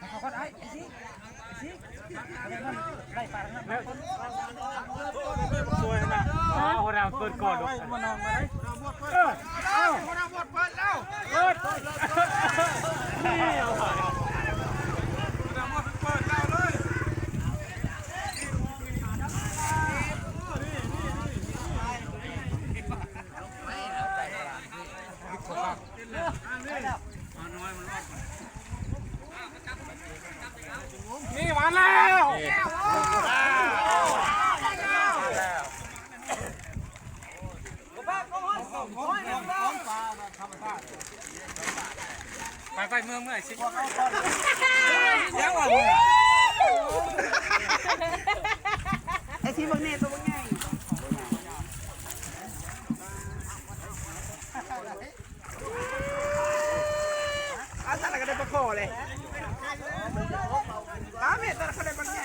เขาก็ได้ไอ้สิอะไรนั่นไล่ปลาทั้งนั้นสวยนะเอาเราเปิดก่อนมานอนมาได้เอาหมดเปิดแล้วเปิดนี่เอาไปหมดเปิดแล้วเลยนี่มาแล้วไปเมืองเมื่อไหร่สิยังวะไอ้ที่บางเนี่ยตัวบางไงอาสาก็ได้ประโคเลยป้าเมตตาก็ได้บางไง